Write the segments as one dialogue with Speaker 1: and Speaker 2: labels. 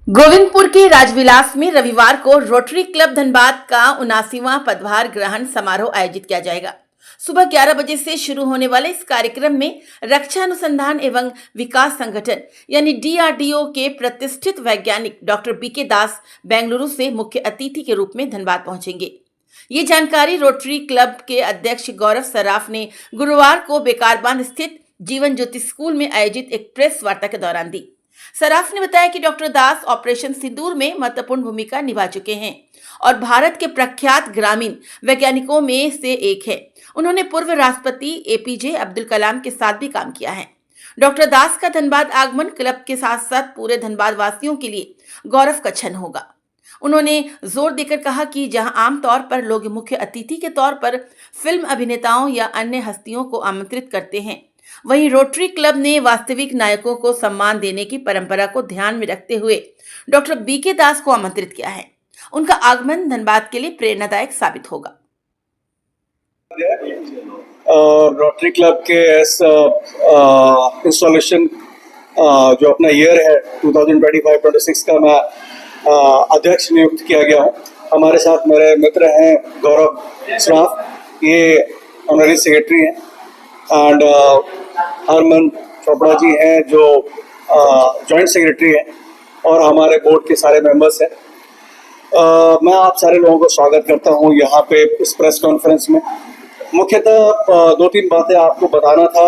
Speaker 1: गोविंदपुर के राजविलास में रविवार को रोटरी क्लब धनबाद का 79वां पदभार ग्रहण समारोह आयोजित किया जाएगा। सुबह 11 बजे से शुरू होने वाले इस कार्यक्रम में रक्षा अनुसंधान एवं विकास संगठन यानी DRDO के प्रतिष्ठित वैज्ञानिक डॉक्टर बीके दास बेंगलुरु से मुख्य अतिथि के रूप में धनबाद पहुंचेंगे। ये जानकारी रोटरी क्लब के अध्यक्ष गौरव सराफ ने गुरुवार को बेकारबांध स्थित जीवन ज्योति स्कूल में आयोजित एक प्रेस वार्ता के दौरान दी। सराफ ने बताया कि डॉक्टर दास ऑपरेशन सिंदूर में महत्वपूर्ण भूमिका निभा चुके हैं और भारत के प्रख्यात ग्रामीण वैज्ञानिकों में से एक है। उन्होंने पूर्व राष्ट्रपति APJ अब्दुल कलाम के साथ भी काम किया है। डॉक्टर दास का धनबाद आगमन क्लब के साथ साथ पूरे धनबाद वासियों के लिए गौरव का क्षण होगा। उन्होंने जोर देकर कहा कि जहां आमतौर पर लोग मुख्य अतिथि के तौर पर फिल्म अभिनेताओं या अन्य हस्तियों को आमंत्रित करते हैं, वहीं रोटरी क्लब ने वास्तविक नायकों को सम्मान देने की परंपरा को ध्यान में रखते हुए डॉक्टर बीके दास को आमंत्रित किया है। उनका आगमन धनबाद के लिए प्रेरणादायक साबित होगा।
Speaker 2: रोटरी क्लब के इंस्टॉलेशन जो अपना ईयर है 2025-26 का मैं अध्यक्ष नियुक्त किया गया हूँ। हमारे साथ मेरे मित्र हैं गौरव सराफ, ये ऑनररी सेक्रेटरी हैं, एंड हरमन चोपड़ा जी हैं जो जॉइंट सेक्रेटरी हैं, और हमारे बोर्ड के सारे मेंबर्स हैं। मैं आप सारे लोगों को स्वागत करता हूं यहाँ पे इस प्रेस कॉन्फ्रेंस में। मुख्यतः 2-3 बातें आपको बताना था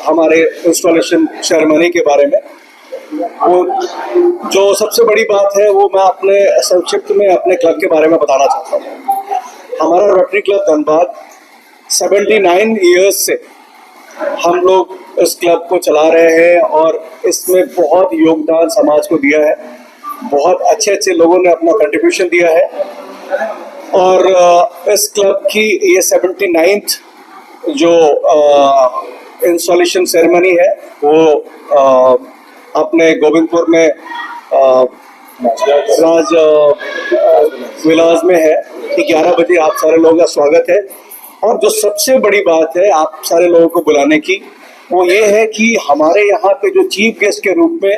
Speaker 2: हमारे इंस्टॉलेशन सेरेमनी के बारे में। वो जो सबसे बड़ी बात है वो मैं अपने संक्षिप्त में अपने क्लब के बारे में बताना चाहता हूँ। हमारा रोटरी क्लब धनबाद 79 ईयर्स से हम लोग इस क्लब को चला रहे हैं और इसमें बहुत योगदान समाज को दिया है। बहुत अच्छे अच्छे लोगों ने अपना कंट्रीब्यूशन दिया है, और इस क्लब की ये 79th जो इंस्टॉलेशन सेरेमनी है वो अपने गोविंदपुर में राज विलास में है। 11 बजे आप सारे लोगों का स्वागत है। और जो सबसे बड़ी बात है आप सारे लोगों को बुलाने की, वो ये है कि हमारे यहाँ पे जो चीफ गेस्ट के रूप में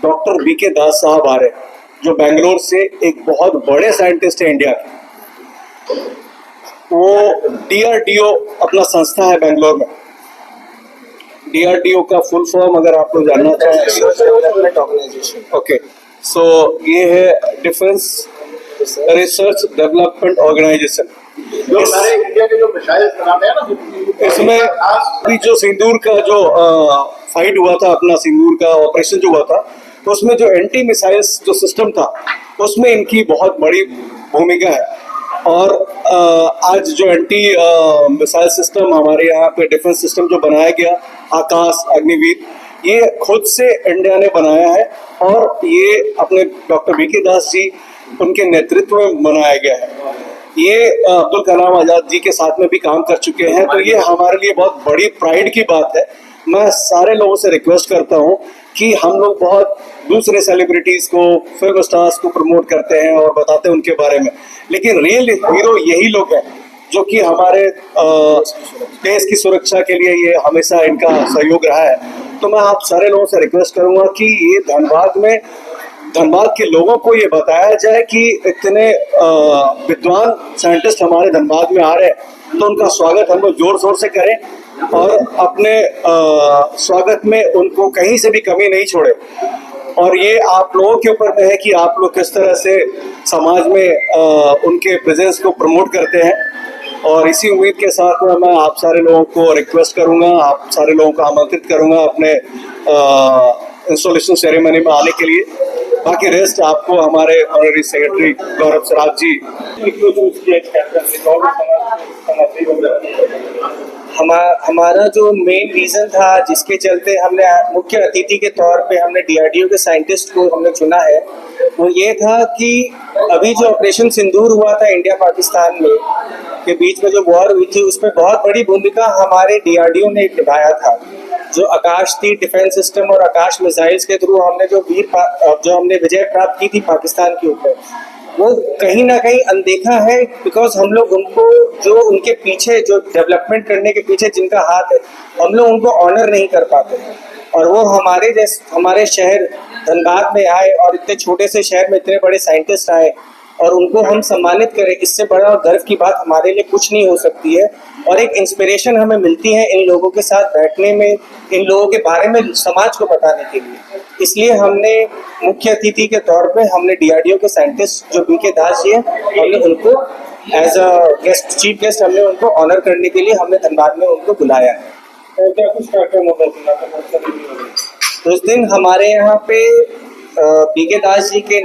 Speaker 2: डॉक्टर बीके दास साहब आ रहे हैं, जो बेंगलोर से एक बहुत बड़े साइंटिस्ट है इंडिया के। वो DRDO अपना संस्था है बेंगलोर में। DRDO का फुल फॉर्म अगर आप लोग जानना चाहें, ओके, सो ये है डिफेंस रिसर्च डेवलपमेंट ऑर्गेनाइजेशन। इसमें अभी जो सिंदूर का जो फाइट हुआ था, अपना सिंदूर का ऑपरेशन जो हुआ था, तो उसमें जो एंटी मिसाइल्स जो सिस्टम था उसमें इनकी बहुत बड़ी भूमिका है। और आज जो एंटी मिसाइल सिस्टम हमारे यहाँ पे डिफेंस सिस्टम जो बनाया गया, आकाश अग्निवीर, ये खुद से इंडिया ने बनाया है, और ये अपने डॉक्टर बीके दास जी उनके नेतृत्व में बनाया गया है। ये अब्दुल कलाम आजाद जी के साथ में भी काम कर चुके हैं, तो ये हमारे लिए बहुत बड़ी प्राइड की बात है। मैं सारे लोगों से रिक्वेस्ट करता हूँ कि हम लोग बहुत दूसरे सेलिब्रिटीज को, फिल्म स्टार्स को प्रमोट करते हैं और बताते हैं उनके बारे में, लेकिन रियल हीरो यही लोग हैं जो कि हमारे देश की सुरक्षा के लिए ये हमेशा इनका सहयोग रहा है। तो मैं आप सारे लोगों से रिक्वेस्ट करूंगा कि ये धनबाद के लोगों को ये बताया जाए कि इतने विद्वान साइंटिस्ट हमारे धनबाद में आ रहे हैं, तो उनका स्वागत हम लोग जोर शोर से करें और अपने स्वागत में उनको कहीं से भी कमी नहीं छोड़े। और ये आप लोगों के ऊपर में है कि आप लोग किस तरह से समाज में उनके प्रेजेंस को प्रमोट करते हैं। और इसी उम्मीद के साथ में मैं आप सारे लोगों को रिक्वेस्ट करूंगा, आप सारे लोगों को आमंत्रित करूंगा अपने इंस्टॉलेशन सेरेमनी में आने के लिए। बाकी रेस्ट आपको हमारे ऑनररी सेक्रेटरी गौरव सराफ जी।
Speaker 3: हमारा जो मेन रीजन था जिसके चलते हमने मुख्य अतिथि के तौर पे हमने DRDO के साइंटिस्ट को हमने चुना है, वो ये था कि अभी जो ऑपरेशन सिंदूर हुआ था इंडिया पाकिस्तान में के बीच में जो वॉर हुई थी, उसमें बहुत बड़ी भूमिका हमारे DRDO ने निभाया था। जो आकाश थी डिफेंस सिस्टम और आकाश मिसाइल्स के थ्रू हमने जो हमने विजय प्राप्त की थी पाकिस्तान के ऊपर, वो कहीं ना कहीं अनदेखा है, बिकॉज हम लोग उनको जो उनके पीछे जो डेवलपमेंट करने के पीछे जिनका हाथ है, हम लोग उनको ऑनर नहीं कर पाते। और वो हमारे शहर धनबाद में आए और इतने छोटे से शहर में इतने बड़े साइंटिस्ट आए और उनको हम सम्मानित करें, इससे बड़ा और गर्व की बात हमारे लिए कुछ नहीं हो सकती है। और एक इंस्पिरेशन हमें मिलती है इन लोगों के साथ बैठने में, इन लोगों के बारे में समाज को बताने के लिए। इसलिए हमने मुख्य अतिथि के तौर पे हमने डीआरडीओ के साइंटिस्ट जो बीके दास जी हैं, हमने उनको as a guest, chief guest हमने उनको ऑनर करने के लिए हमने धनबाद में उनको बुलाया है।
Speaker 2: क्या कुछ कार्यक्रम होगा
Speaker 3: उस दिन हमारे यहाँ पे बीके दास जी के